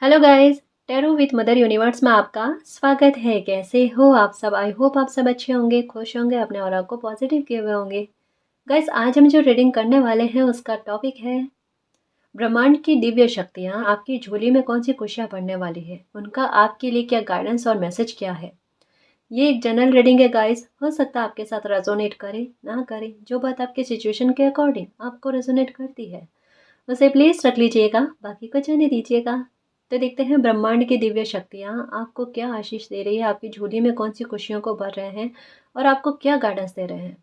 Hello guys. Tarot with mother universe में आपका स्वागत है। कैसे हो आप सब? आई होप आप सब अच्छे होंगे, खुश होंगे, अपने और को पॉजिटिव किए हुए होंगे। गाइस, आज हम जो रीडिंग करने वाले हैं उसका टॉपिक है ब्रह्मांड की दिव्य शक्तियाँ आपकी झोली में कौन सी खुशियाँ भरने वाली है, उनका आपके लिए क्या गाइडेंस और मैसेज क्या है। ये एक जनरल रीडिंग है गाइस। हो सकता है आपके साथ रेजोनेट करे ना करे, जो बात आपके सिचुएशन के अकॉर्डिंग आपको रेजोनेट करती है उसे प्लीज रख लीजिएगा, बाकी को जाने दीजिएगा। तो देखते हैं ब्रह्मांड की दिव्य शक्तियाँ आपको क्या आशीष दे रही है, आपकी झोली में कौन सी खुशियों को भर रहे हैं और आपको क्या गाइडेंस दे रहे हैं।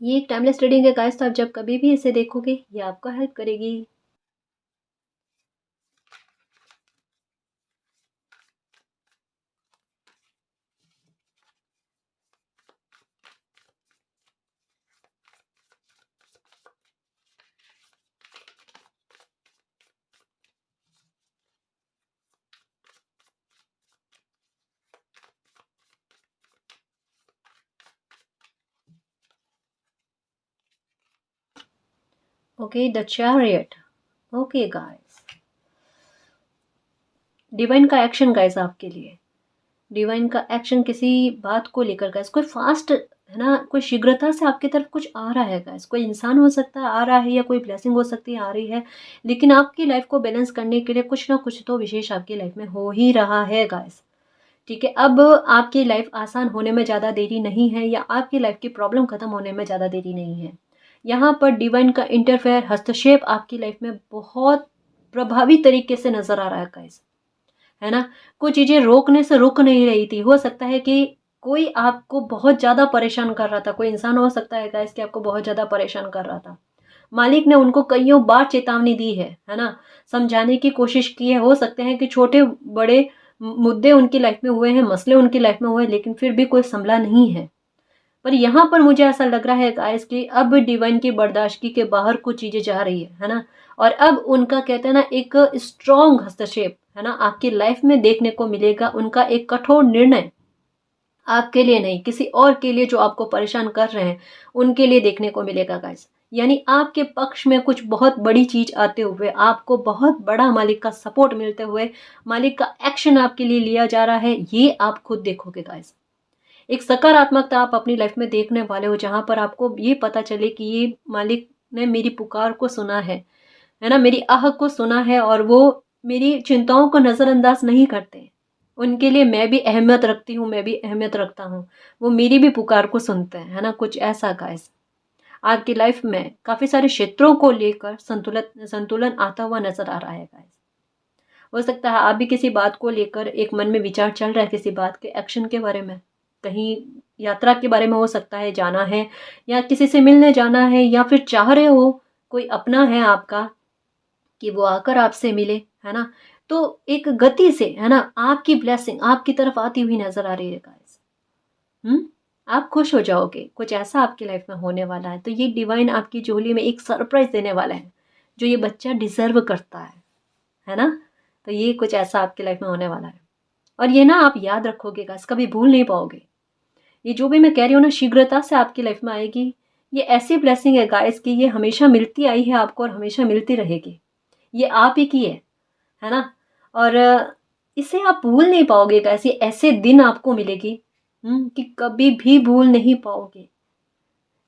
ये एक टाइमलेस रीडिंग है गाइस, तो आप जब कभी भी इसे देखोगे ये आपको हेल्प करेगी। Okay, the chariot. Okay guys, divine का एक्शन गाइस आपके लिए। डिवाइन का एक्शन किसी बात को लेकर गाइस, कोई फास्ट है ना, कोई शीघ्रता से आपकी तरफ कुछ आ रहा है गाइस। कोई इंसान हो सकता है आ रहा है, या कोई ब्लेसिंग हो सकती है आ रही है, लेकिन आपकी लाइफ को बैलेंस करने के लिए कुछ ना कुछ तो विशेष आपकी लाइफ में हो ही रहा है गाइस। ठीक है, अब आपकी लाइफ आसान होने में ज़्यादा देरी नहीं है, या आपकी लाइफ की प्रॉब्लम खत्म होने में ज़्यादा देरी नहीं है। यहाँ पर डिवाइन का इंटरफेयर, हस्तक्षेप आपकी लाइफ में बहुत प्रभावी तरीके से नजर आ रहा है गाइस, है ना। कुछ चीज़ें रोकने से रुक नहीं रही थी। हो सकता है कि कोई आपको बहुत ज़्यादा परेशान कर रहा था, कोई इंसान हो सकता है गाइस कि आपको बहुत ज़्यादा परेशान कर रहा था। मालिक ने उनको कईयों बार चेतावनी दी है ना, समझाने की कोशिश की है। हो सकते हैं कि छोटे बड़े मुद्दे उनकी लाइफ में हुए हैं, मसले उनकी लाइफ में हुए, लेकिन फिर भी कोई संभला नहीं है। पर यहाँ पर मुझे ऐसा लग रहा है गाइस कि अब डिवाइन की बर्दाश्ती के बाहर कुछ चीजें जा रही है ना। और अब उनका कहते हैं ना एक स्ट्रॉन्ग हस्तक्षेप है ना आपकी लाइफ में देखने को मिलेगा। उनका एक कठोर निर्णय आपके लिए नहीं, किसी और के लिए जो आपको परेशान कर रहे हैं उनके लिए देखने को मिलेगा गाइस। यानी आपके पक्ष में कुछ बहुत बड़ी चीज आते हुए, आपको बहुत बड़ा मालिक का सपोर्ट मिलते हुए, मालिक का एक्शन आपके लिए लिया जा रहा है, ये आप खुद देखोगे गाइस। एक सकारात्मकता आप अपनी लाइफ में देखने वाले हो, जहां पर आपको ये पता चले कि ये मालिक ने मेरी पुकार को सुना है ना, मेरी आह को सुना है, और वो मेरी चिंताओं को नजरअंदाज नहीं करते। उनके लिए मैं भी अहमियत रखती हूँ, मैं भी अहमियत रखता हूँ। वो मेरी भी पुकार को सुनते हैं, है ना। कुछ ऐसा गाइस, आपकी लाइफ में काफी सारे क्षेत्रों को लेकर संतुलन संतुलन आता हुआ नजर आ रहा है गाइस। हो सकता है आप भी किसी बात को लेकर एक मन में विचार चल रहा है, किसी बात के एक्शन के बारे में, कहीं यात्रा के बारे में हो सकता है, जाना है या किसी से मिलने जाना है, या फिर चाह रहे हो कोई अपना है आपका कि वो आकर आपसे मिले, है ना। तो एक गति से है ना आपकी ब्लेसिंग आपकी तरफ आती हुई नजर आ रही है गाइस। आप खुश हो जाओगे, कुछ ऐसा आपकी लाइफ में होने वाला है। तो ये डिवाइन आपकी झोली में एक सरप्राइज देने वाला है, जो ये बच्चा डिजर्व करता है ना। तो ये कुछ ऐसा आपकी लाइफ में होने वाला है, और ये ना आप याद रखोगे गाइस, कभी भूल नहीं पाओगे। ये जो भी मैं कह रही हूँ ना, शीघ्रता से आपकी लाइफ में आएगी। ये ऐसी ब्लेसिंग है गाइस कि ये हमेशा मिलती आई है आपको, और हमेशा मिलती रहेगी। ये आप ही की है ना। और इसे आप भूल नहीं पाओगे गाइस। ये ऐसे दिन आपको मिलेगी कि कभी भी भूल नहीं पाओगे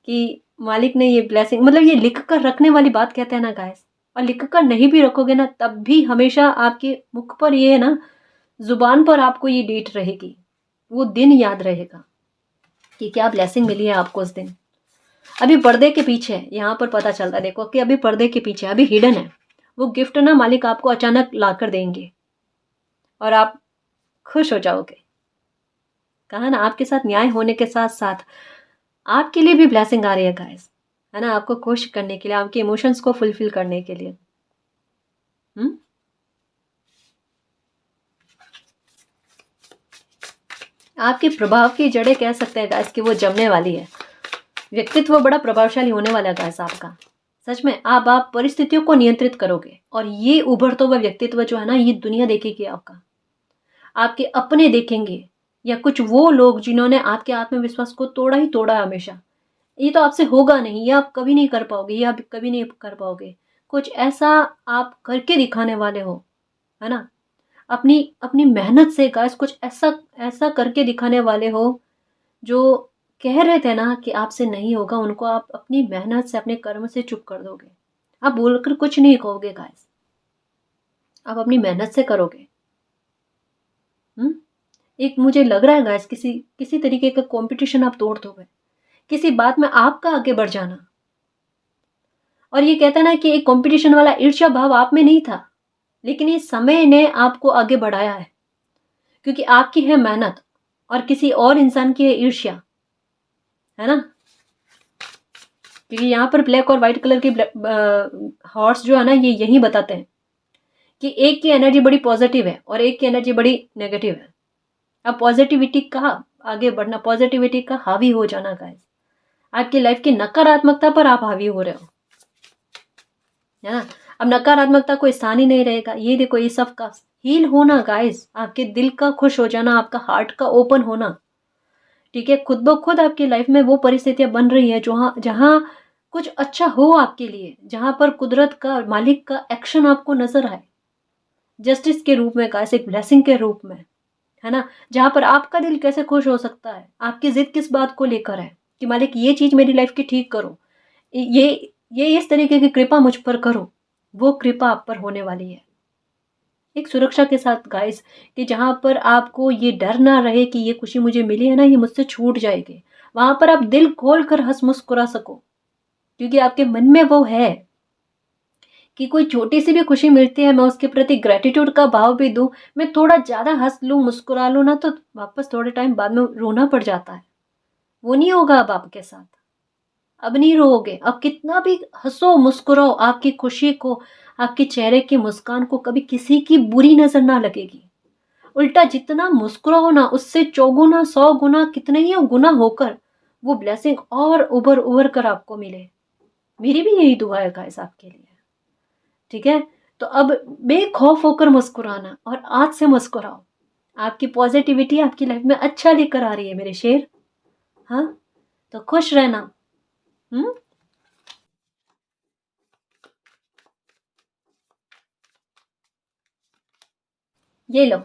कि मालिक ने ये ब्लेसिंग, मतलब ये लिख कर रखने वाली बात कहते हैं ना गाइस। और लिख कर नहीं भी रखोगे ना, तब भी हमेशा आपके मुख पर ये है ना, जुबान पर आपको ये डेट रहेगी, वो दिन याद रहेगा कि क्या ब्लेसिंग मिली है आपको उस दिन। अभी पर्दे के पीछे यहाँ पर पता चलता है, देखो कि अभी पर्दे के पीछे अभी हिडन है। वो गिफ्ट ना मालिक आपको अचानक ला कर देंगे, और आप खुश हो जाओगे। कहा ना, आपके साथ न्याय होने के साथ साथ आपके लिए भी ब्लेसिंग आ रही है गाइस, है ना, आपको खुश करने के लिए, आपके इमोशंस को फुलफिल करने के लिए। हम्म आपके प्रभाव की जड़ें कह सकते हैं गाइस कि वो जमने वाली है। व्यक्तित्व बड़ा प्रभावशाली होने वाला है गाइस आपका। सच में आप परिस्थितियों को नियंत्रित करोगे, और ये उभरता हुआ व्यक्तित्व जो है ना, ये दुनिया देखेगी आपका, आपके अपने देखेंगे, या कुछ वो लोग जिन्होंने आपके आत्मविश्वास को तोड़ा ही तोड़ा हमेशा। ये तो आपसे होगा नहीं, ये आप कभी नहीं कर पाओगे, ये आप कभी नहीं कर पाओगे। कुछ ऐसा आप करके दिखाने वाले हो, है ना। अपनी अपनी मेहनत से गाइस कुछ ऐसा ऐसा करके दिखाने वाले हो, जो कह रहे थे ना कि आपसे नहीं होगा, उनको आप अपनी मेहनत से, अपने कर्म से चुप कर दोगे। आप बोलकर कुछ नहीं कहोगे गाइस, आप अपनी मेहनत से करोगे। हुँ? एक मुझे लग रहा है गाइस, किसी किसी तरीके का कॉम्पिटिशन आप तोड़ दोगे, किसी बात में आपका आगे बढ़ जाना। और ये कहता है ना कि एक कॉम्पिटिशन वाला ईर्ष्या भाव आप में नहीं था, लेकिन ये समय ने आपको आगे बढ़ाया है, क्योंकि आपकी है मेहनत और किसी और इंसान की है ईर्ष्या, है ना? क्योंकि यहाँ पर ब्लैक और व्हाइट कलर के हॉर्स जो है ना, ये यही बताते हैं कि एक की एनर्जी बड़ी पॉजिटिव है और एक की एनर्जी बड़ी नेगेटिव है। अब पॉजिटिविटी का आगे बढ़ना, पॉजिटिविटी का हावी हो जाना गाइस, आपकी लाइफ की नकारात्मकता पर आप हावी हो रहे हो, है ना? अब नकारात्मकता कोई स्थान ही नहीं रहेगा। ये देखो, ये सबका हील होना गाइस, आपके दिल का खुश हो जाना, आपका हार्ट का ओपन होना, ठीक है? खुद ब खुद आपकी लाइफ में वो परिस्थितियां बन रही है जहाँ जहाँ कुछ अच्छा हो आपके लिए, जहाँ पर कुदरत का, मालिक का एक्शन आपको नजर आए, जस्टिस के रूप में गाइस, एक ब्लेसिंग के रूप में, है ना? जहाँ पर आपका दिल कैसे खुश हो सकता है, आपकी जिद किस बात को लेकर है कि मालिक ये चीज मेरी लाइफ की ठीक करो, ये ये इस तरीके की कृपा मुझ पर करो, वो कृपा आप पर होने वाली है। एक सुरक्षा के साथ गाइस, कि जहाँ पर आपको ये डर ना रहे कि ये खुशी मुझे मिली है ना, ये मुझसे छूट जाएगी। वहां पर आप दिल खोल कर हंस मुस्कुरा सको, क्योंकि आपके मन में वो है कि कोई छोटी सी भी खुशी मिलती है, मैं उसके प्रति ग्रेटिट्यूड का भाव भी दूं, मैं थोड़ा ज्यादा हंस लूं, मुस्कुरा लूं ना, तो वापस थोड़े टाइम बाद में रोना पड़ जाता है। वो नहीं होगा अब आपके साथ। अब नहीं रोओगे, अब कितना भी हंसो मुस्कुराओ, आपकी खुशी को, आपके चेहरे की मुस्कान को कभी किसी की बुरी नजर ना लगेगी। उल्टा जितना मुस्कुराओ ना, उससे चौगुना, 100 गुना, कितने ही गुना होकर वो ब्लेसिंग और उभर उभर कर आपको मिले। मेरी भी यही दुआ है गाइस आपके लिए, ठीक है? तो अब बेखौफ होकर मुस्कुराना, और आज से मुस्कुराओ। आपकी पॉजिटिविटी आपकी लाइफ में अच्छा लेकर आ रही है मेरे शेर। हाँ, तो खुश रहना। हम्म। ये लो,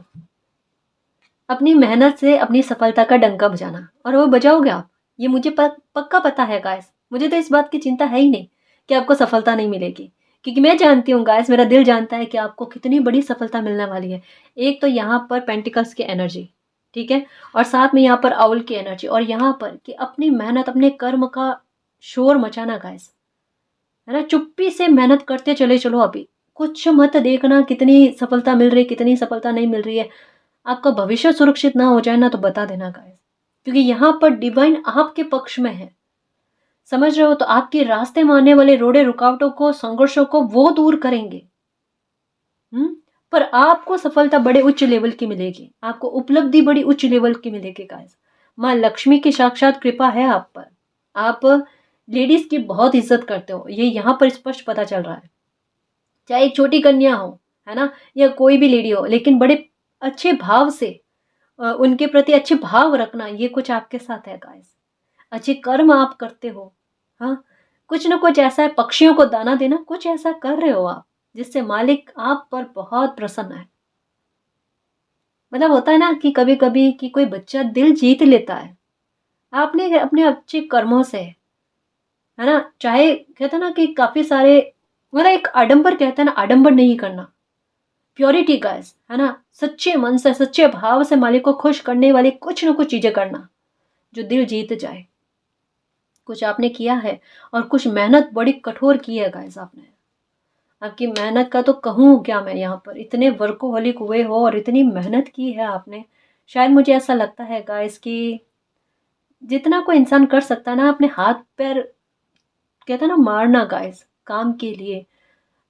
अपनी मेहनत से अपनी सफलता का डंका बजाना, और वो बजाओगे आप, ये मुझे पक्का पता है गाइस। मुझे तो इस बात की चिंता है ही नहीं कि आपको सफलता नहीं मिलेगी, क्योंकि मैं जानती हूँ गाइस, मेरा दिल जानता है कि आपको कितनी बड़ी सफलता मिलने वाली है। एक तो यहाँ पर पेंटिकल्स की एनर्जी, ठीक है, और साथ में यहाँ पर आउल की एनर्जी, और यहाँ पर कि अपनी मेहनत, अपने कर्म का शोर मचाना गाइस, है ना? चुप्पी से मेहनत करते चले चलो अभी, कुछ मत देखना कितनी सफलता मिल रही है, कितनी सफलता नहीं मिल रही है। आपका भविष्य सुरक्षित ना हो जाए ना, तो बता देना गाइस, क्योंकि यहाँ पर डिवाइन आपके पक्ष में है। समझ रहे हो? तो आपके रास्ते में आने वाले रोड़े रुकावटों को, संघर्षों को वो दूर करेंगे। हम्म। पर आपको सफलता बड़े उच्च लेवल की मिलेगी, आपको उपलब्धि बड़ी उच्च लेवल की मिलेगी गाइस। माँ लक्ष्मी की साक्षात कृपा है आप पर। आप लेडीज की बहुत इज्जत करते हो, ये यहाँ पर स्पष्ट पता चल रहा है। चाहे एक छोटी कन्या हो, है ना, या कोई भी लेडी हो, लेकिन बड़े अच्छे भाव से उनके प्रति अच्छे भाव रखना, ये कुछ आपके साथ है गाइस। अच्छे कर्म आप करते हो। हाँ, कुछ ना कुछ ऐसा है, पक्षियों को दाना देना, कुछ ऐसा कर रहे हो आप, जिससे मालिक आप पर बहुत प्रसन्न है। मतलब होता है ना कि कभी कभी कि कोई बच्चा दिल जीत लेता है आपने अपने अच्छे कर्मों से, है ना? चाहे कहते हैं ना कि काफी सारे, मतलब एक आडंबर, कहते हैं ना, आडंबर नहीं करना, प्योरिटी गाइस, है ना? सच्चे मन से, सच्चे भाव से मालिक को खुश करने वाली कुछ ना कुछ चीजें करना, जो दिल जीत जाए। कुछ आपने किया है, और कुछ मेहनत बड़ी कठोर की है गाइस आपने। आपकी मेहनत का तो कहूँ क्या मैं, यहाँ पर इतने वर्कोहॉलिक हुए हो और इतनी मेहनत की है आपने। शायद मुझे ऐसा लगता है गाइस कि जितना कोई इंसान कर सकता है ना, अपने हाथ पैर, कहते हैं ना, मारना गाइस, काम के लिए,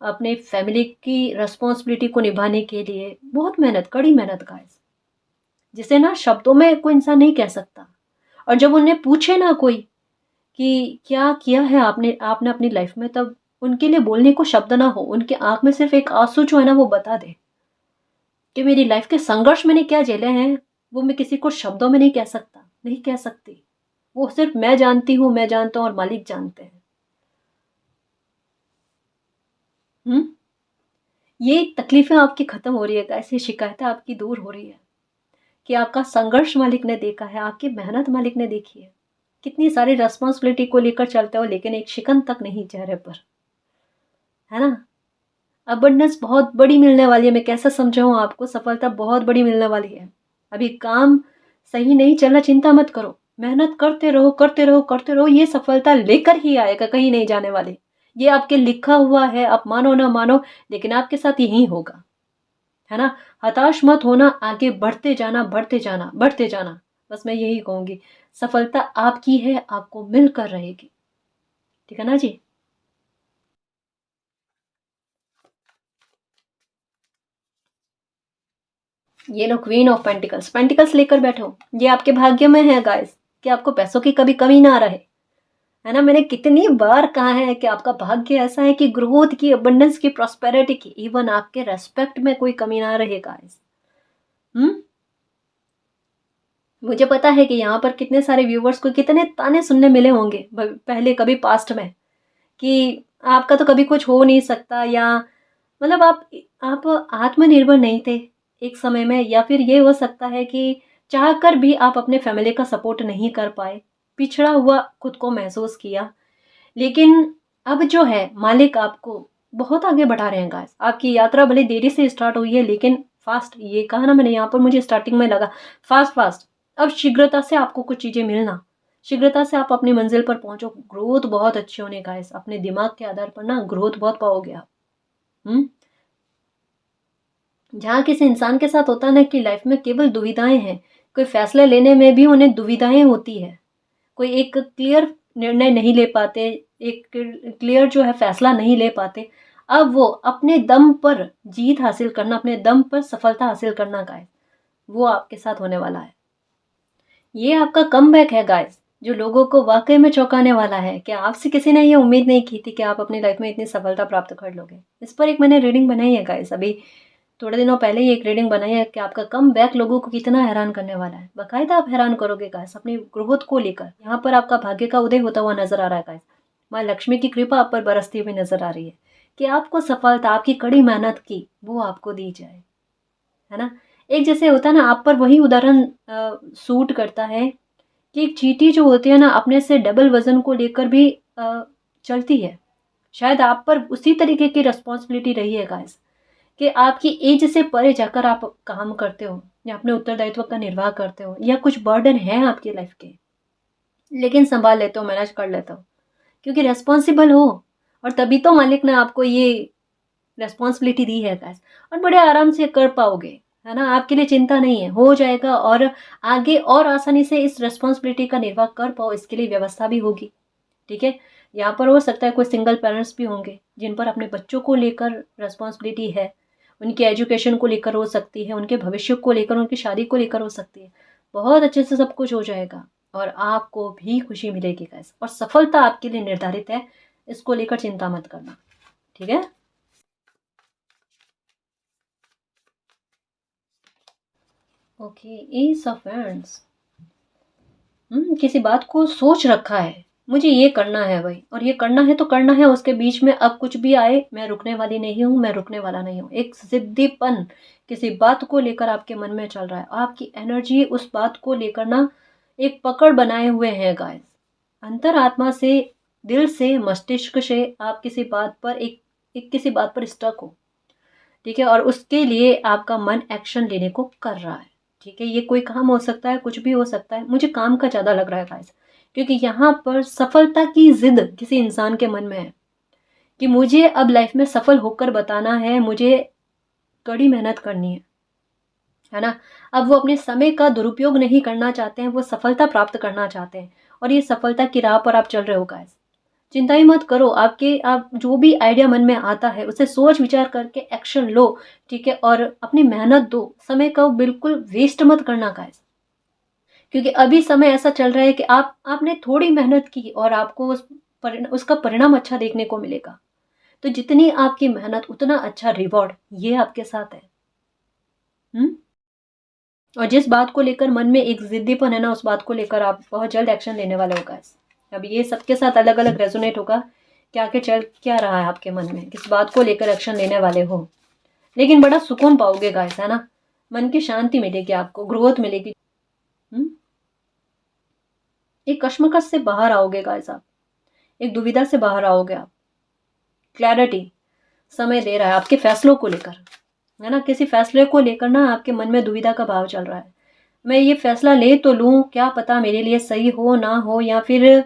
अपने फैमिली की रिस्पॉन्सिबिलिटी को निभाने के लिए, बहुत मेहनत, कड़ी मेहनत गाइस, जिसे ना शब्दों में कोई इंसान नहीं कह सकता। और जब उन्हें पूछे ना कोई कि क्या किया है आपने आपने अपनी लाइफ में, तब उनके लिए बोलने को शब्द ना हो, उनके आंख में सिर्फ एक आंसू जो है ना, वो बता दे कि मेरी लाइफ के संघर्ष मैंने क्या झेले हैं, वो मैं किसी को शब्दों में नहीं कह सकता, नहीं कह सकती। वो सिर्फ मैं जानती हूँ, मैं जानता हूँ, और मालिक जानते हैं। हम्म। ये तकलीफ़ें आपकी ख़त्म हो रही है गाइस, ये शिकायतें आपकी दूर हो रही है कि आपका संघर्ष मालिक ने देखा है, आपकी मेहनत मालिक ने देखी है। कितनी सारी रिस्पॉन्सिबिलिटी को लेकर चलते हो लेकिन एक शिकन तक नहीं चेहरे पर, है ना? अबंडेंस बहुत बड़ी मिलने वाली है, मैं कैसे समझाऊँ आपको, सफलता बहुत बड़ी मिलने वाली है। अभी काम सही नहीं चल रहा, चिंता मत करो, मेहनत करते रहो, करते रहो, करते रहो, ये सफलता लेकर ही आएगा, कहीं नहीं जाने वाली। ये आपके लिखा हुआ है, आप मानो ना मानो, लेकिन आपके साथ यही होगा, है ना? हताश मत होना, आगे बढ़ते जाना, बढ़ते जाना, बढ़ते जाना। बस मैं यही कहूँगी, सफलता आपकी है, आपको मिलकर रहेगी। ठीक है ना जी? ये लो क्वीन ऑफ पेंटिकल्स, पेंटिकल्स लेकर बैठो। ये आपके भाग्य में है गाइस, कि आपको पैसों की कभी कमी ना रहे, है ना? मैंने कितनी बार कहा है कि आपका भाग्य ऐसा है कि ग्रोथ की, अबंडेंस की, प्रॉस्पेरिटी की, इवन आपके रेस्पेक्ट में कोई कमी ना रहे गाइस। मुझे पता है कि यहाँ पर कितने सारे व्यूवर्स को कितने ताने सुनने मिले होंगे पहले, कभी पास्ट में, कि आपका तो कभी कुछ हो नहीं सकता, या मतलब आप आत्मनिर्भर नहीं थे एक समय में, या फिर ये हो सकता है कि चाहकर भी आप अपने फैमिली का सपोर्ट नहीं कर पाए, पिछड़ा हुआ खुद को महसूस किया। लेकिन अब जो है मालिक आपको बहुत आगे बढ़ा रहे हैं गाइस। आपकी यात्रा भले देरी से स्टार्ट हुई है लेकिन फास्ट, ये कहा ना मैंने, यहाँ पर मुझे स्टार्टिंग में लगा फास्ट फास्ट, अब शीघ्रता से आपको कुछ चीज़ें मिलना, शीघ्रता से आप अपनी मंजिल पर पहुंचो। ग्रोथ बहुत अच्छी होने गाइस, अपने दिमाग के आधार पर ना ग्रोथ बहुत पाओगे आप। हम्म जहाँ किसी इंसान के साथ होता है ना कि लाइफ में केवल दुविधाएं हैं, कोई फैसले लेने में भी उन्हें दुविधाएं होती है, कोई एक क्लियर निर्णय नहीं ले पाते, एक क्लियर जो है फैसला नहीं ले पाते, अब वो अपने दम पर जीत हासिल करना, अपने दम पर सफलता हासिल करना गाइस, वो आपके साथ होने वाला है। ये आपका कमबैक है गाइस, जो लोगों को वाकई में चौंकाने वाला है कि आपसे किसी ने ये उम्मीद नहीं की थी कि आप अपनी लाइफ में इतनी सफलता प्राप्त कर लोगे। इस पर एक मैंने रीडिंग बनाई है गाइस, अभी थोड़े दिनों पहले ही एक रीडिंग बनाई है कि आपका कम बैक लोगों को कितना हैरान करने वाला है। बाकायदा आप हैरान करोगे गाइस अपनी ग्रोथ को लेकर। यहाँ पर आपका भाग्य का उदय होता हुआ नजर आ रहा है गाइस। माँ लक्ष्मी की कृपा आप पर बरसती हुई नजर आ रही है कि आपको सफलता, आपकी कड़ी मेहनत की, वो आपको दी जाए, है ना? एक जैसे होता है ना, आप पर वही उदाहरण सूट करता है कि एक चींटी जो होती है ना, अपने से डबल वजन को लेकर भी चलती है। शायद आप पर उसी तरीके की रिस्पॉन्सिबिलिटी रही है गाइस, कि आपकी एज से परे जाकर आप काम करते हो, या अपने उत्तरदायित्व का निर्वाह करते हो, या कुछ बर्डन है आपकी लाइफ के, लेकिन संभाल लेते हो, मैनेज कर लेते हो, क्योंकि रेस्पॉन्सिबल हो। और तभी तो मालिक ने आपको ये रेस्पॉन्सिबिलिटी दी है गाइस, और बड़े आराम से कर पाओगे, है ना? आपके लिए चिंता नहीं है, हो जाएगा, और आगे और आसानी से इस रेस्पॉन्सिबिलिटी का निर्वाह कर पाओ, इसके लिए व्यवस्था भी होगी। ठीक है? यहाँ पर हो सकता है कोई सिंगल पेरेंट्स भी होंगे जिन पर अपने बच्चों को लेकर रेस्पॉन्सिबिलिटी है, उनके एजुकेशन को लेकर हो सकती है, उनके भविष्य को लेकर, उनकी शादी को लेकर हो सकती है। बहुत अच्छे से सब कुछ हो जाएगा और आपको भी खुशी मिलेगी गाइस, और सफलता आपके लिए निर्धारित है, इसको लेकर चिंता मत करना। ठीक है? Okay, S of hands. किसी बात को सोच रखा है, मुझे ये करना है भाई, और ये करना है तो करना है, उसके बीच में अब कुछ भी आए मैं रुकने वाली नहीं हूँ, मैं रुकने वाला नहीं हूँ। एक जिद्दीपन किसी बात को लेकर आपके मन में चल रहा है, आपकी एनर्जी उस बात को लेकर ना एक पकड़ बनाए हुए हैं गाइस। अंतरात्मा से, दिल से, मस्तिष्क से आप किसी बात पर एक किसी बात पर स्टक हो। ठीक है? और उसके लिए आपका मन एक्शन लेने को कर रहा है। ठीक है? ये कोई काम हो सकता है, कुछ भी हो सकता है, मुझे काम का ज़्यादा लग रहा है गाइस, क्योंकि यहाँ पर सफलता की जिद किसी इंसान के मन में है कि मुझे अब लाइफ में सफल होकर बताना है, मुझे कड़ी मेहनत करनी है ना? अब वो अपने समय का दुरुपयोग नहीं करना चाहते हैं, वो सफलता प्राप्त करना चाहते हैं, और ये सफलता की राह पर आप चल रहे हो गाइस। चिंता ही मत करो, आपके आप जो भी आइडिया मन में आता है उसे सोच विचार करके एक्शन लो। ठीक है? और अपनी मेहनत दो, समय का बिल्कुल वेस्ट मत करना गाइस, क्योंकि अभी समय ऐसा चल रहा है कि आपने थोड़ी मेहनत की और आपको उसका परिणाम अच्छा देखने को मिलेगा। तो जितनी आपकी मेहनत उतना अच्छा रिवॉर्ड, ये आपके साथ है। हम्म और जिस बात को लेकर मन में एक जिद्दीपन है ना, उस बात को लेकर आप बहुत जल्द एक्शन लेने वाले हो गाइस। अब ये सबके साथ अलग अलग रेजोनेट होगा कि आगे चल क्या रहा है आपके मन में, किस बात को लेकर एक्शन लेने वाले हो। लेकिन बड़ा सुकून पाओगे गाइस, है ना, मन की शांति मिलेगी आपको, ग्रोथ मिलेगी। एक कश्मकश से बाहर आओगे गाइस आप, एक दुविधा से बाहर आओगे आप। क्लैरिटी समय दे रहा है आपके फैसलों को लेकर, है ना, किसी फैसले को लेकर ना आपके मन में दुविधा का भाव चल रहा है। मैं ये फैसला ले तो लूं, क्या पता मेरे लिए सही हो ना हो, या फिर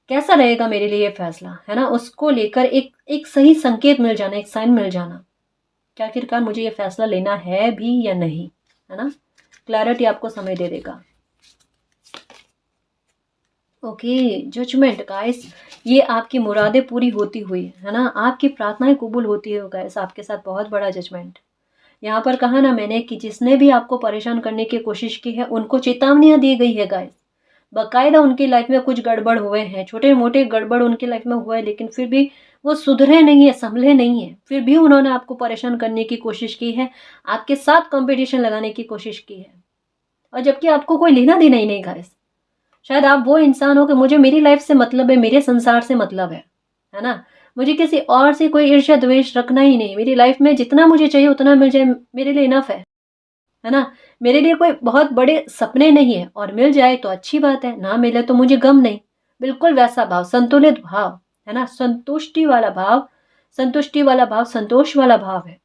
कैसा रहेगा मेरे लिए ये फैसला, है ना, उसको लेकर एक एक सही संकेत मिल जाना, एक साइन मिल जाना कि आखिरकार मुझे ये फैसला लेना है भी या नहीं, है ना। क्लैरिटी आपको समय दे देगा। ओके, जजमेंट गाइस, ये आपकी मुरादें पूरी होती हुई, है ना, आपकी प्रार्थनाएं कबूल होती है गाइस, आपके साथ बहुत बड़ा जजमेंट। यहाँ पर कहा ना मैंने कि जिसने भी आपको परेशान करने की कोशिश की है उनको चेतावनियां दी गई है गाइस। बाकायदा उनकी लाइफ में कुछ गड़बड़ हुए हैं, छोटे मोटे गड़बड़ उनकी लाइफ में हुआ है, लेकिन फिर भी वो सुधरे नहीं है, संभले नहीं है, फिर भी उन्होंने आपको परेशान करने की कोशिश की है, आपके साथ कंपटीशन लगाने की कोशिश की है, और जबकि आपको कोई लेना देना ही नहीं गाइस। शायद आप वो इंसान हो कि मुझे मेरी लाइफ से मतलब है, मेरे संसार से मतलब है ना, मुझे किसी और से कोई ईर्ष्या द्वेष रखना ही नहीं, मेरी लाइफ में जितना मुझे चाहिए उतना मिल जाए मेरे लिए इनफ है ना। मेरे लिए कोई बहुत बड़े सपने नहीं है, और मिल जाए तो अच्छी बात है, ना मिले तो मुझे गम नहीं। बिल्कुल वैसा भाव, संतुलित भाव, है ना, संतुष्टि वाला भाव, संतुष्टि वाला भाव, संतोष वाला भाव है।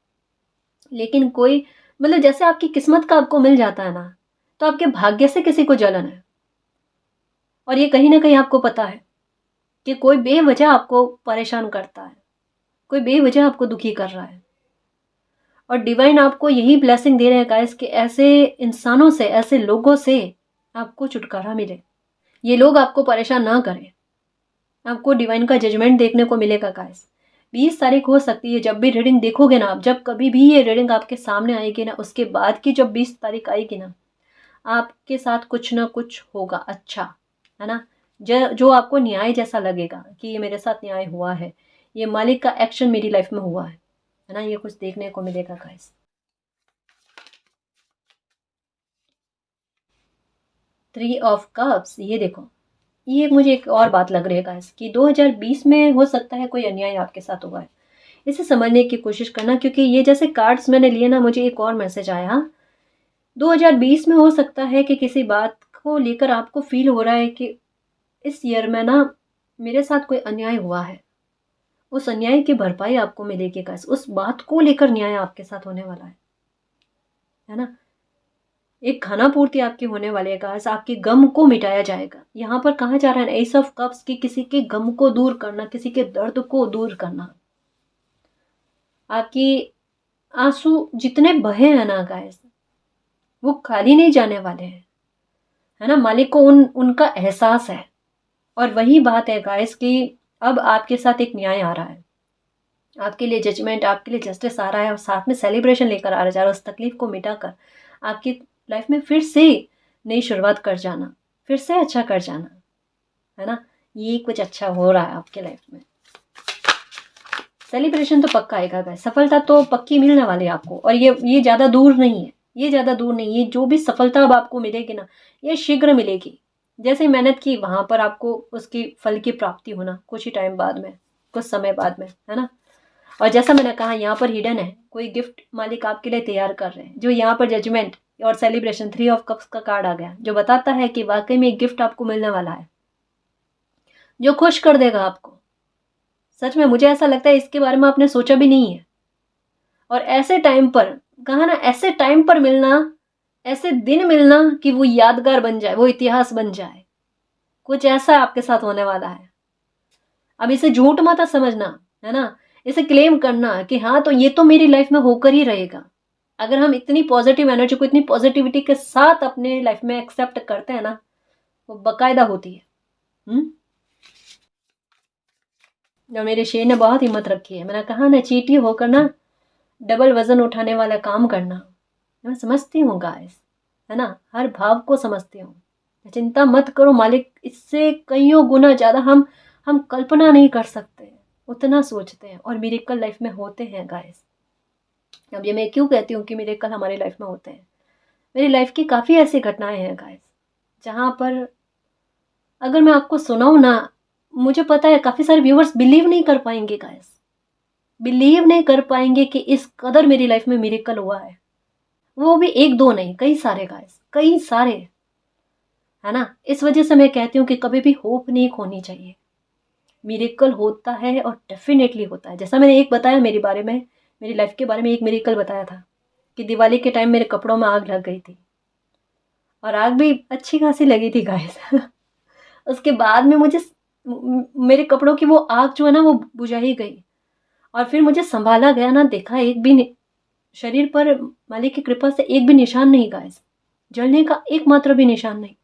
लेकिन कोई मतलब जैसे आपकी किस्मत का आपको मिल जाता है ना, तो आपके भाग्य से किसी को जलन है, और ये कहीं ना कहीं आपको पता है कि कोई बेवजह आपको परेशान करता है, कोई बेवजह आपको दुखी कर रहा है, और डिवाइन आपको यही ब्लेसिंग दे रहे हैं गाइस कि ऐसे इंसानों से, ऐसे लोगों से आपको छुटकारा मिले, ये लोग आपको परेशान ना करें, आपको डिवाइन का जजमेंट देखने को मिलेगा गाइस। 20 तारीख हो सकती है, जब भी रीडिंग देखोगे ना आप, जब कभी भी ये रीडिंग आपके सामने आएगी ना, उसके बाद की जब 20 तारीख आएगी ना, आपके साथ कुछ ना कुछ होगा अच्छा, है ना, जो आपको न्याय जैसा लगेगा कि ये मेरे साथ न्याय हुआ है, ये मालिक का एक्शन मेरी लाइफ में हुआ है ना, ये कुछ देखने को मिलेगा गाइस। 3 ऑफ कप्स, ये देखो, ये मुझे एक और बात लग रही है गाइस कि 2020 में हो सकता है कोई अन्याय आपके साथ हुआ है, इसे समझने की कोशिश करना, क्योंकि ये जैसे कार्ड्स मैंने लिए ना, मुझे एक और मैसेज आया। 2020 में हो सकता है कि किसी बात को लेकर आपको फील हो रहा है कि इस ईयर में ना मेरे साथ कोई अन्याय हुआ है, उस अन्याय की भरपाई आपको मिलेगी गाइस, उस बात को लेकर न्याय आपके साथ होने वाला है ना, एक खाना पूर्ति आपकी होने वाली है गाइस, आपके गम को मिटाया जाएगा। यहाँ पर कहा जा रहा है एस ऑफ कप्स की किसी के गम को दूर करना, किसी के दर्द को दूर करना, आपकी आंसू जितने बहे हैं ना गाइस, वो खाली नहीं जाने वाले हैं, है ना, मालिक को उनका एहसास है। और वही बात है गाइस कि अब आपके साथ एक न्याय आ रहा है, आपके लिए जजमेंट, आपके लिए जस्टिस आ रहा है, और साथ में सेलिब्रेशन लेकर आ रहा है, उस तकलीफ को मिटाकर आपकी लाइफ में फिर से नई शुरुआत कर जाना, फिर से अच्छा कर जाना, है ना, ये कुछ अच्छा हो रहा है आपके लाइफ में। सेलिब्रेशन तो पक्का आएगा गाइस, सफलता तो पक्की मिलने वाली है आपको, और ये ज़्यादा दूर नहीं है, ये ज़्यादा दूर नहीं, ये जो भी सफलता अब आपको मिलेगी ना, ये शीघ्र मिलेगी। जैसे मेहनत की वहाँ पर आपको उसकी फल की प्राप्ति होना कुछ ही टाइम बाद में, कुछ समय बाद में, है ना। और जैसा मैंने कहा यहाँ पर हिडन है, कोई गिफ्ट मालिक आपके लिए तैयार कर रहे हैं, जो यहाँ पर जजमेंट और सेलिब्रेशन 3 ऑफ कप्स का कार्ड आ गया, जो बताता है कि वाकई में एक गिफ्ट आपको मिलने वाला है जो खुश कर देगा आपको। सच में मुझे ऐसा लगता है इसके बारे में आपने सोचा भी नहीं है, और ऐसे टाइम पर, कहा ना, ऐसे टाइम पर मिलना, ऐसे दिन मिलना कि वो यादगार बन जाए, वो इतिहास बन जाए, कुछ ऐसा आपके साथ होने वाला है। अब इसे झूठ मत समझना, है ना, इसे क्लेम करना कि हाँ तो ये तो मेरी लाइफ में होकर ही रहेगा। अगर हम इतनी पॉजिटिव एनर्जी को, इतनी पॉजिटिविटी के साथ अपने लाइफ में एक्सेप्ट करते हैं ना, वो बकायदा होती है। और मेरे शेर ने बहुत हिम्मत रखी है, मैंने कहा ना, चीटी होकर ना डबल वजन उठाने वाला काम करना। मैं समझती हूँ गाइस, है ना, हर भाव को समझती हूँ, चिंता मत करो, मालिक इससे कईयों गुना ज़्यादा हम कल्पना नहीं कर सकते, उतना सोचते हैं, और मिरेकल लाइफ में होते हैं गाइस। अब ये मैं क्यों कहती हूँ कि मिरेकल हमारी लाइफ में होते हैं, मेरी लाइफ की काफ़ी ऐसी घटनाएं हैं गाइस, जहाँ पर अगर मैं आपको सुनाऊँ ना, मुझे पता है काफ़ी सारे व्यूवर्स बिलीव नहीं कर पाएंगे गाइस, बिलीव नहीं कर पाएंगे कि इस कदर मेरी लाइफ में मिरेकल हुआ है। वो भी एक दो नहीं, कई सारे गाइस, कई सारे, है ना। इस वजह से मैं कहती हूँ कि कभी भी होप नहीं खोनी चाहिए। मिरेकल होता है और डेफिनेटली होता है। जैसा मैंने एक बताया मेरे बारे में, मेरी लाइफ के बारे में एक मिरेकल बताया था कि दिवाली के टाइम मेरे कपड़ों में आग लग गई थी, और आग भी अच्छी खासी लगी थी गाइस। उसके बाद में मुझे मेरे कपड़ों की वो आग जो है ना वो बुझा ही गई, और फिर मुझे संभाला गया ना, देखा एक भी शरीर पर मालिक की कृपा से एक भी निशान नहीं गाइस, जलने का एकमात्र भी निशान नहीं।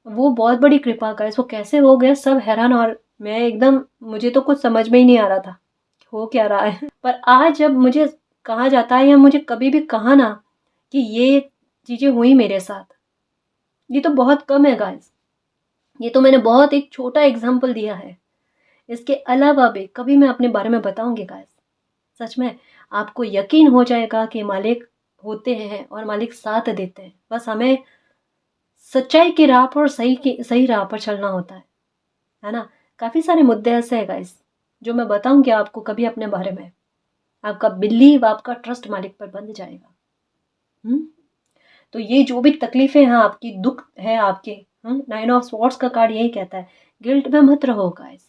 वो बहुत बड़ी कृपा गाइस, वो कैसे हो गया, सब हैरान, और मैं एकदम, मुझे तो कुछ समझ में ही नहीं आ रहा था हो क्या रहा है। पर आज जब मुझे कहा जाता है, या मुझे कभी भी कहा ना कि ये चीजें हुई मेरे साथ, ये तो बहुत कम है गाइस। ये तो मैंने बहुत एक छोटा एग्जाम्पल दिया है। इसके अलावा भी कभी मैं अपने बारे में बताऊंगी गाइस, सच में आपको यकीन हो जाएगा कि मालिक होते हैं और मालिक साथ देते हैं। बस हमें सच्चाई की राह पर, सही राह पर चलना होता है ना। काफी सारे मुद्दे ऐसे हैं गाइस जो मैं बताऊंगी आपको कभी अपने बारे में, आपका बिलीव, आपका ट्रस्ट मालिक पर बंध जाएगा। हम्म। तो ये जो भी तकलीफें हैं आपकी, दुख है आपके, 9 ऑफ स्वॉर्ड्स का कार्ड यही कहता है, गिल्ट में मत रहो गाइस।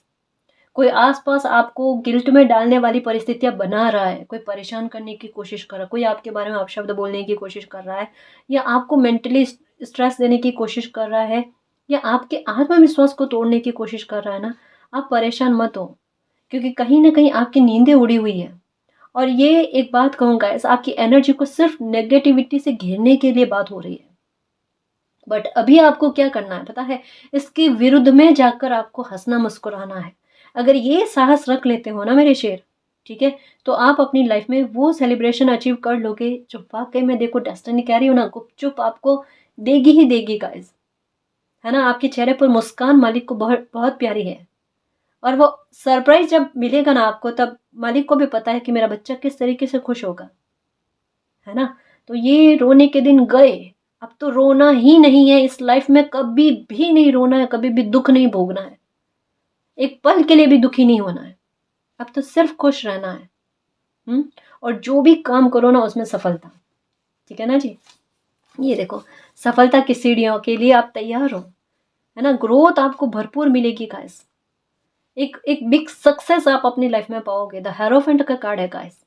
कोई आसपास आपको गिल्ट में डालने वाली परिस्थितियां बना रहा है, कोई परेशान करने की कोशिश कर रहा है, कोई आपके बारे में अपशब्द बोलने की कोशिश कर रहा है, या आपको मेंटली स्ट्रेस देने की कोशिश कर रहा है, या आपके आत्मविश्वास को तोड़ने की कोशिश कर रहा है ना, आप परेशान मत हो, क्योंकि कहीं ना कहीं आपकी नींदें उड़ी हुई है। और ये एक बात कहूंगा, ऐसा आपकी एनर्जी को सिर्फ नेगेटिविटी से घेरने के लिए बात हो रही है। बट अभी आपको क्या करना है पता है, इसके विरुद्ध में जाकर आपको हंसना मुस्कुराना है। अगर ये साहस रख लेते हो ना मेरे शेर, ठीक है, तो आप अपनी लाइफ में वो सेलिब्रेशन अचीव कर लोगे जो वाकई में, देखो डेस्टिनी कह रही हो ना, गुपचुप आपको देगी ही देगी गाइस, है ना। आपके चेहरे पर मुस्कान मालिक को बहुत बहुत प्यारी है, और वो सरप्राइज जब मिलेगा ना आपको, तब मालिक को भी पता है कि मेरा बच्चा किस तरीके से खुश होगा, है ना। तो ये रोने के दिन गए, अब तो रोना ही नहीं है इस लाइफ में, कभी भी नहीं रोना है, कभी भी दुख नहीं भोगना है, एक पल के लिए भी दुखी नहीं होना है, अब तो सिर्फ खुश रहना है। और जो भी काम करो ना उसमें सफलता, ठीक है ना जी। ये देखो, सफलता की सीढ़ियों के लिए आप तैयार हो, है ना। ग्रोथ आपको भरपूर मिलेगी गाइस, एक एक बिग सक्सेस आप अपनी लाइफ में पाओगे। द हेरोफेंट का कार्ड है गाइस,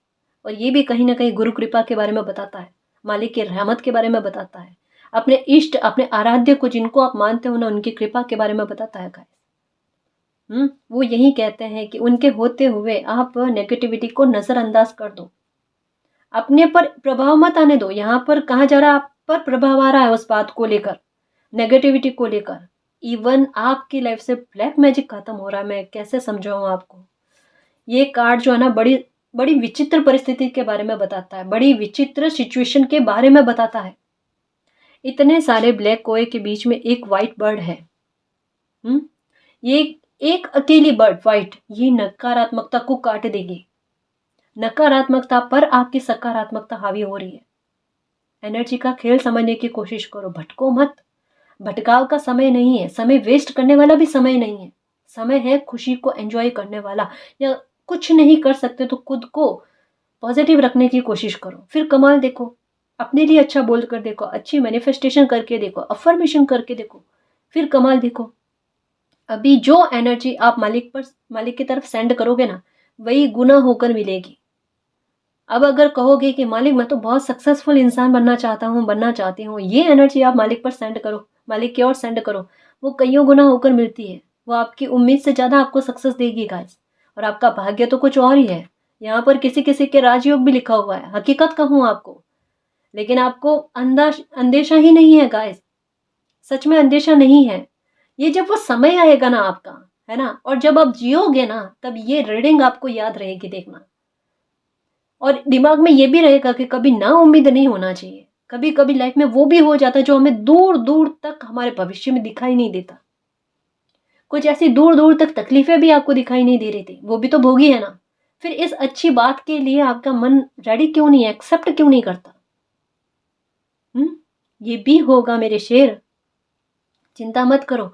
और ये भी कहीं ना कहीं गुरु कृपा के बारे में बताता है, मालिक की रहमत के बारे में बताता है, अपने इष्ट, अपने आराध्य को जिनको आप मानते हो ना, उनकी कृपा के बारे में बताता है गाइस। वो यही कहते हैं कि उनके होते हुए आप नेगेटिविटी को नजरअंदाज कर दो, अपने पर प्रभाव मत आने दो। यहाँ पर कहा जा रहा है आप पर प्रभाव आ रहा है उस बात को लेकर, नेगेटिविटी को लेकर, इवन आपकी लाइफ से ब्लैक मैजिक खत्म हो रहा है। मैं कैसे समझाऊं आपको, ये कार्ड जो है ना, बड़ी बड़ी विचित्र परिस्थिति के बारे में बताता है, बड़ी विचित्र सिचुएशन के बारे में बताता है। इतने सारे ब्लैक कोए के बीच में एक व्हाइट बर्ड है। ये एक अकेली बर्ड व्हाइट, ये नकारात्मकता को काट देगी। नकारात्मकता पर आपकी सकारात्मकता हावी हो रही है। एनर्जी का खेल समझने की कोशिश करो, भटको मत। भटकाव का समय नहीं है, समय वेस्ट करने वाला भी समय नहीं है, समय है खुशी को एंजॉय करने वाला। या कुछ नहीं कर सकते तो खुद को पॉजिटिव रखने की कोशिश करो, फिर कमाल देखो। अपने लिए अच्छा बोल कर देखो, अच्छी मैनिफेस्टेशन करके देखो, अफर्मेशन करके देखो, फिर कमाल देखो। अभी जो एनर्जी आप मालिक की तरफ सेंड करोगे ना, वही गुना होकर मिलेगी। अब अगर कहोगे कि मालिक मैं तो बहुत सक्सेसफुल इंसान बनना चाहता हूँ, बनना चाहती हूँ, ये एनर्जी आप मालिक पर सेंड करो, मालिक की ओर सेंड करो, वो कईयों गुना होकर मिलती है। वो आपकी उम्मीद से ज़्यादा आपको सक्सेस देगी गाइस। और आपका भाग्य तो कुछ और ही है। यहाँ पर किसी किसी के राजयोग भी लिखा हुआ है, हकीकत कहूँ आपको, लेकिन आपको अंदेशा ही नहीं है गाइस, सच में अंदेशा नहीं है। ये जब वो समय आएगा ना आपका, है ना, और जब आप जियोगे ना, तब ये रीडिंग आपको याद रहेगी, देखना। और दिमाग में ये भी रहेगा कि कभी ना उम्मीद नहीं होना चाहिए। कभी कभी लाइफ में वो भी हो जाता है जो हमें दूर दूर तक हमारे भविष्य में दिखाई नहीं देता। कुछ ऐसी दूर दूर तक तकलीफें भी आपको दिखाई नहीं दे रही थी, वो भी तो भोगी है ना। फिर इस अच्छी बात के लिए आपका मन रेडी क्यों नहीं है, एक्सेप्ट क्यों नहीं करता। ये भी होगा मेरे शेर, चिंता मत करो।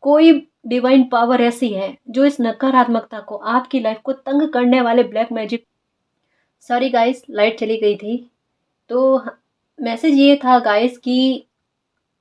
कोई डिवाइन पावर ऐसी है जो इस नकारात्मकता को, आपकी लाइफ को तंग करने वाले black magic, sorry guys light चली गई थी। तो मैसेज ये था गाइस कि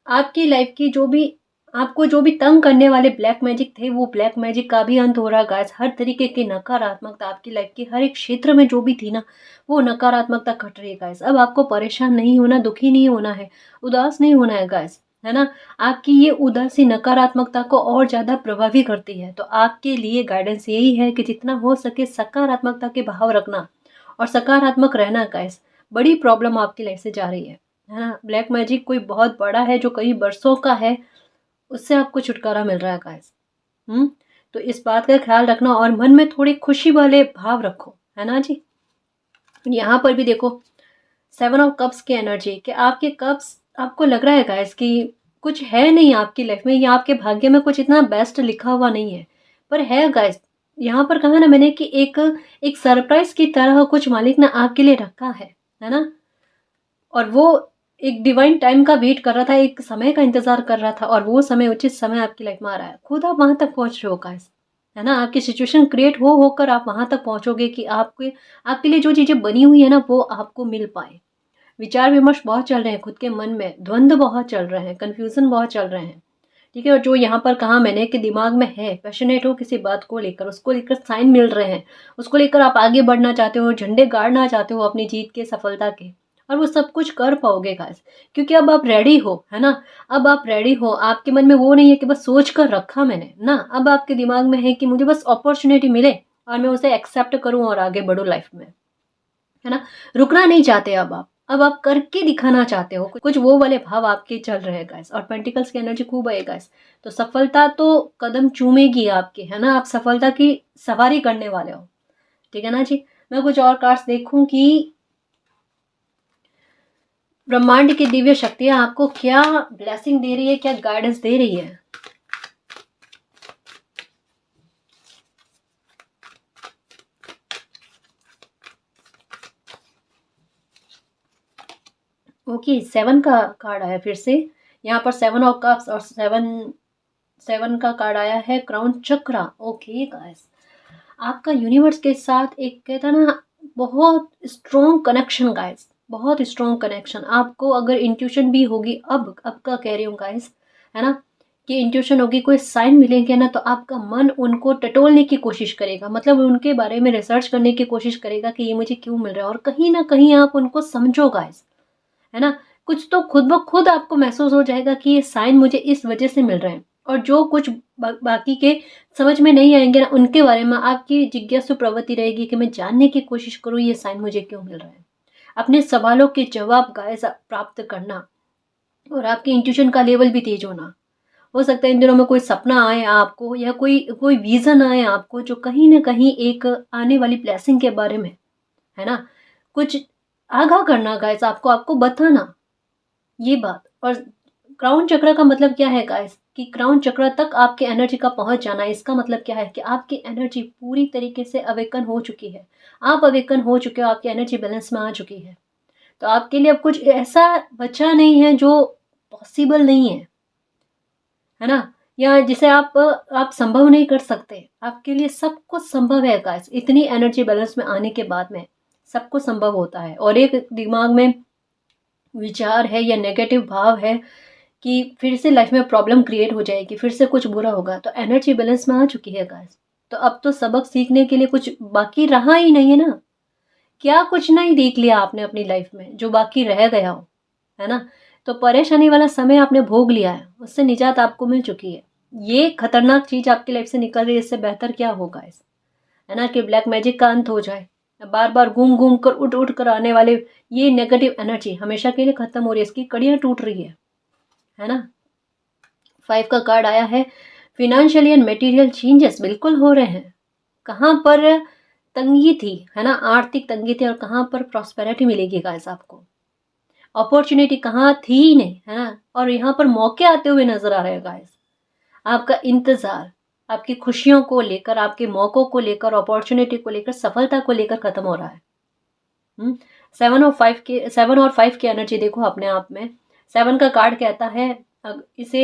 आपकी लाइफ की जो भी, आपको जो भी तंग करने वाले ब्लैक मैजिक थे, वो ब्लैक मैजिक का भी अंत हो रहा है गाइस। हर तरीके की नकारात्मकता आपकी लाइफ की हर एक क्षेत्र में जो भी थी ना, वो नकारात्मकता घट रही है गाइस। अब आपको परेशान नहीं होना, दुखी नहीं होना है, उदास नहीं होना है गाइस, है ना। आपकी ये उदासी नकारात्मकता को और ज़्यादा प्रभावी करती है। तो आपके लिए गाइडेंस यही है कि जितना हो सके सकारात्मकता के भाव रखना और सकारात्मक रहना गाइस। बड़ी प्रॉब्लम आपकी लाइफ से जा रही है ना। ब्लैक मैजिक कोई बहुत बड़ा है जो कई बरसों का है, उससे आपको छुटकारा मिल रहा है गाइस। तो इस बात का ख्याल रखना और मन में थोड़ी खुशी वाले भाव रखो, है ना जी। यहाँ पर भी देखो 7 ऑफ कप्स की एनर्जी, कि आपके कप्स, आपको लग रहा है गाइस कि कुछ है नहीं आपकी लाइफ में, या आपके भाग्य में कुछ इतना बेस्ट लिखा हुआ नहीं है, पर है गाइस। यहाँ पर कहा ना मैंने कि एक एक सरप्राइज की तरह कुछ मालिक ने आपके लिए रखा है ना। और वो एक डिवाइन टाइम का वेट कर रहा था, एक समय का इंतजार कर रहा था, और वो समय, उचित समय आपकी लाइफ में आ रहा है। खुद आप वहां तक पहुंच रहे हो गाइस, है ना। आपकी सिचुएशन क्रिएट हो होकर आप वहां तक पहुंचोगे कि आपके लिए जो चीजें बनी हुई है ना, वो आपको मिल पाए। विचार विमर्श बहुत चल रहे हैं, खुद के मन में द्वंद्व बहुत चल रहे हैं, कंफ्यूजन बहुत चल रहे हैं, ठीक है। और जो यहाँ पर कहा मैंने कि दिमाग में है, पैशनेट हो किसी बात को लेकर, उसको लेकर साइन मिल रहे हैं, उसको लेकर आप आगे बढ़ना चाहते हो, झंडे गाड़ना चाहते हो अपनी जीत के, सफलता के, और वो सब कुछ कर पाओगे गाइस, क्योंकि अब आप रेडी हो, है ना। अब आप रेडी हो, आपके मन में वो नहीं है कि बस सोच कर रखा मैंने ना, अब आपके दिमाग में है कि मुझे बस अपॉर्चुनिटी मिले और मैं उसे एक्सेप्ट करूं और आगे बढ़ूं लाइफ में, है ना। रुकना नहीं चाहते अब आप करके दिखाना चाहते हो, कुछ वो वाले भाव आपके चल रहे हैं गाइस। और पेंटिकल्स की एनर्जी खूब है गाइस, तो सफलता तो कदम चूमेगी आपके, है ना। आप सफलता की सवारी करने वाले हो, ठीक है ना जी। मैं कुछ और कार्ड्स देखूं कि ब्रह्मांड की दिव्य शक्तियां आपको क्या ब्लेसिंग दे रही है, क्या गाइडेंस दे रही है। ओके 7 का कार्ड आया फिर से, यहाँ पर 7 ऑफ कप्स और 7 का कार्ड आया है क्राउन चक्रा। ओके गाइस, आपका यूनिवर्स के साथ एक कहता ना बहुत स्ट्रॉन्ग कनेक्शन गाइस, बहुत स्ट्रॉन्ग कनेक्शन। आपको अगर इंट्यूशन भी होगी, अब का कह रही हूँ गाइस, है ना, कि इंट्यूशन होगी, कोई साइन मिलेंगे ना, तो आपका मन उनको टटोलने की कोशिश करेगा, मतलब उनके बारे में रिसर्च करने की कोशिश करेगा कि ये मुझे क्यों मिल रहा है, और कहीं ना कहीं आप उनको समझो गाइस, है ना। कुछ तो खुद ब खुद आपको महसूस हो जाएगा कि ये साइन मुझे इस वजह से मिल रहे हैं, और जो कुछ बाकी के समझ में नहीं आएंगे ना, उनके बारे में आपकी जिज्ञासु प्रवृत्ति रहेगी कि मैं जानने की कोशिश करूँ ये साइन मुझे क्यों मिल रहा है। अपने सवालों के जवाब गाइस प्राप्त करना, और आपके इंट्यूशन का लेवल भी तेज होना। हो सकता है इन दिनों में कोई सपना आए आपको, या कोई कोई विजन आए आपको, जो कहीं ना कहीं एक आने वाली ब्लेसिंग के बारे में, है ना। कुछ आगाह करना गाइस, आपको आपको बताना ये बात। और क्राउन चक्र का मतलब क्या है गाइस, कि क्राउन चक्र तक आपके एनर्जी का पहुंच जाना, इसका मतलब क्या है कि आपकी एनर्जी पूरी तरीके से अवेकन हो चुकी है, आप अवेकन हो चुके हो, आपकी एनर्जी बैलेंस में आ चुकी है। तो आपके लिए अब कुछ ऐसा बचा नहीं है जो पॉसिबल नहीं है ना, या जिसे आप संभव नहीं कर सकते। आपके लिए सब कुछ संभव है गाइस, इतनी एनर्जी बैलेंस में आने के बाद में सब कुछ संभव होता है। और एक दिमाग में विचार है या नेगेटिव भाव है कि फिर से लाइफ में प्रॉब्लम क्रिएट हो जाएगी, फिर से कुछ बुरा होगा, तो एनर्जी बैलेंस में आ चुकी है गाइस। तो अब तो सबक सीखने के लिए कुछ बाकी रहा ही नहीं है ना। क्या कुछ नहीं देख लिया आपने अपनी लाइफ में जो बाकी रह गया हो, है ना। तो परेशानी वाला समय आपने भोग लिया है, उससे निजात आपको मिल चुकी है। ये खतरनाक चीज आपकी लाइफ से निकल रही है, इससे बेहतर क्या होगा इस, है ना, कि ब्लैक मैजिक का अंत हो जाए। बार बार घूम घूम कर उठ उठ कर आने वाले ये नेगेटिव एनर्जी हमेशा के लिए खत्म हो रही है, इसकी कड़ियां टूट रही है ना। 5 का कार्ड आया है फिनेंशियल एंड मटेरियल चेंजेस बिल्कुल हो रहे हैं। कहाँ पर तंगी थी, है ना, आर्थिक तंगी थी, और कहाँ पर प्रॉस्पेरिटी मिलेगी गाइस आपको। अपॉर्चुनिटी कहाँ थी ही नहीं, है ना, और यहाँ पर मौके आते हुए नजर आ रहे हैं गाइस। आपका इंतजार आपकी खुशियों को लेकर, आपके मौकों को लेकर, अपॉर्चुनिटी को लेकर, सफलता को लेकर खत्म हो रहा है। 7 और 5 की एनर्जी देखो अपने आप में। 7 का कार्ड कहता है इसे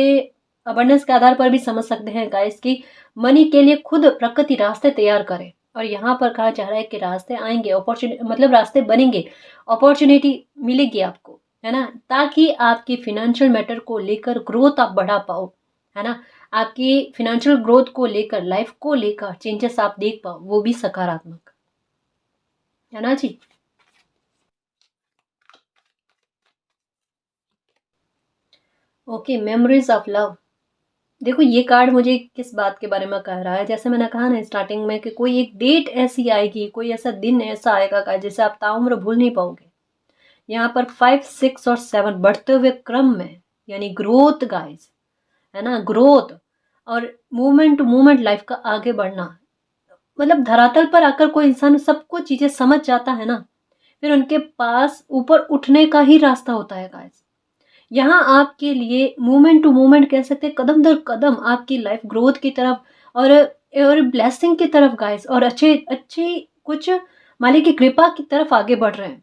अबंडेंस के आधार पर भी समझ सकते हैं गाइस कि मनी के लिए खुद प्रकृति रास्ते तैयार करे। और यहाँ पर कहा जा रहा है कि रास्ते आएंगे, अपॉर्चुनिटी मतलब रास्ते बनेंगे, अपॉर्चुनिटी मिलेगी आपको, है ना, ताकि आपकी फिनेंशियल मैटर को लेकर ग्रोथ आप बढ़ा पाओ, है ना, आपकी फिनेंशियल ग्रोथ को लेकर, लाइफ को लेकर चेंजेस आप देख पाओ, वो भी सकारात्मक, है ना जी। Okay, memories of love. देखो ये कार्ड मुझे किस बात के बारे में कह रहा है, जैसे मैंने कहा ना स्टार्टिंग में कि कोई एक डेट ऐसी आएगी, कोई ऐसा दिन ऐसा आएगा का जिसे आप ताउम्र भूल नहीं पाओगे। यहाँ पर 5, 6 और 7 बढ़ते हुए क्रम में, यानी ग्रोथ गाइस, है ना, ग्रोथ और मूवमेंट टू मूवमेंट लाइफ का आगे बढ़ना। मतलब धरातल पर आकर कोई इंसान सब कुछ चीजें समझ जाता है ना, फिर उनके पास ऊपर उठने का ही रास्ता होता है गाइस। यहाँ आपके लिए मूवमेंट टू मूवमेंट कह सकते हैं, कदम दर कदम आपकी लाइफ ग्रोथ की तरफ और ब्लेसिंग की तरफ गाइस, और अच्छे अच्छी कुछ मालिक की कृपा की तरफ आगे बढ़ रहे हैं,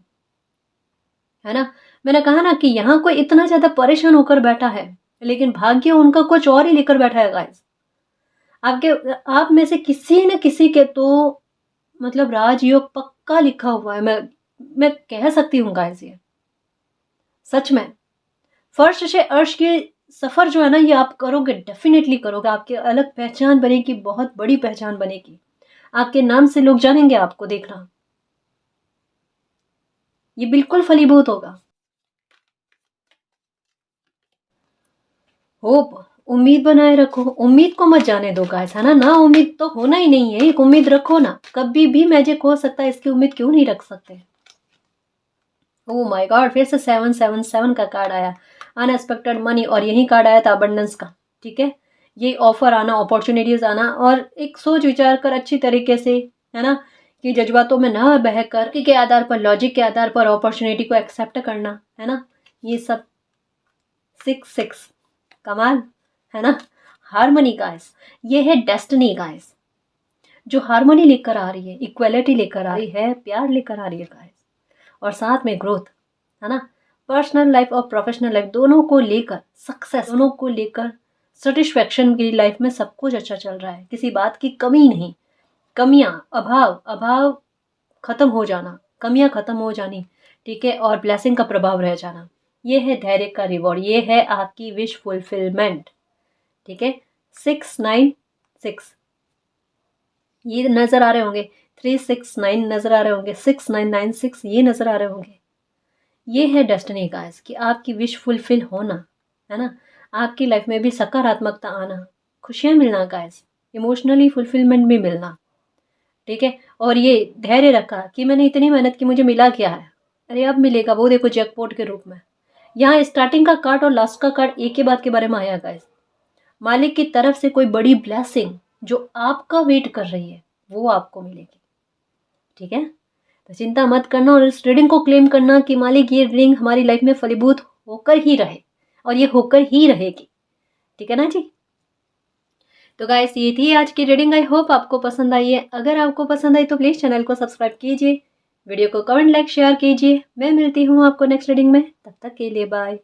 है ना। मैंने कहा ना कि यहाँ कोई इतना ज्यादा परेशान होकर बैठा है, लेकिन भाग्य उनका कुछ और ही लेकर बैठा है गाइस। आपके आप में से किसी न किसी के तो मतलब राजयोग पक्का लिखा हुआ है, मैं कह सकती हूँ गाइस, ये सच में। फर्श से अर्श की सफर जो है ना, ये आप करोगे, डेफिनेटली करोगे, आपकी अलग पहचान बनेगी, बहुत बड़ी पहचान बनेगी, आपके नाम से लोग जानेंगे आपको, देखना ये बिल्कुल फलीभूत होगा। होप, उम्मीद बनाए रखो, उम्मीद को मत जाने दो गाइस, है ना उम्मीद तो होना ही नहीं है, एक उम्मीद रखो ना, कभी भी मैजिक हो सकता है, इसकी उम्मीद क्यों नहीं रख सकते। ओह माय गॉड, फिर से 777 का कार्ड आया, अनएक्सपेक्टेड मनी, और यही कार्ड आया था अबंडेंस का। ठीक है, ये ऑफर आना, अपॉर्चुनिटीज आना, और एक सोच विचार कर अच्छी तरीके से, है ना, कि जज्बातों में ना बहकर के आधार पर, लॉजिक के आधार पर अपॉर्चुनिटी को एक्सेप्ट करना, है ना, ये सब। 6 6 कमाल, है ना, हारमोनी गाइस, ये है डेस्टिनी गाइस, जो हारमोनी लेकर आ रही है, इक्वलिटी लेकर आ रही है, प्यार लेकर आ रही है गाइस, और साथ में ग्रोथ, है ना, पर्सनल लाइफ और प्रोफेशनल लाइफ दोनों को लेकर सक्सेस, दोनों को लेकर सेटिस्फेक्शन की लाइफ में सब कुछ अच्छा चल रहा है, किसी बात की कमी नहीं, कमियां, अभाव अभाव खत्म हो जाना, कमियां खत्म हो जानी, ठीक है, और ब्लेसिंग का प्रभाव रह जाना, ये है धैर्य का रिवॉर्ड, ये है आपकी विश फुलफिलमेंट। ठीक है, 6 9 6 ये नजर आ रहे होंगे, 3 6 9 नजर आ रहे होंगे, 6 9 9 6 ये नजर आ रहे होंगे। ये है डेस्टिनी गाइस, कि आपकी विश फुलफिल होना, है ना, आपकी लाइफ में भी सकारात्मकता आना, खुशियां मिलना गाइस, इमोशनली फुलफिलमेंट भी मिलना। ठीक है, और ये धैर्य रखा कि मैंने इतनी मेहनत की, मुझे मिला क्या है, अरे अब मिलेगा, वो देखो जैकपॉट के रूप में। यहाँ स्टार्टिंग का कार्ड और लास्ट का कार्ड एक ही बात के बारे में आया गाइस, मालिक की तरफ से कोई बड़ी ब्लेसिंग जो आपका वेट कर रही है, वो आपको मिलेगी। ठीक है, तो चिंता मत करना, और इस रीडिंग को क्लेम करना कि मालिक ये रीडिंग हमारी लाइफ में फलीभूत होकर ही रहे, और ये होकर ही रहेगी। ठीक है ना जी। तो गाइस ये थी आज की रीडिंग, आई होप आपको पसंद आई है। अगर आपको पसंद आई तो प्लीज़ चैनल को सब्सक्राइब कीजिए, वीडियो को कमेंट लाइक शेयर कीजिए। मैं मिलती हूँ आपको नेक्स्ट रीडिंग में, तब तक के लिए बाय।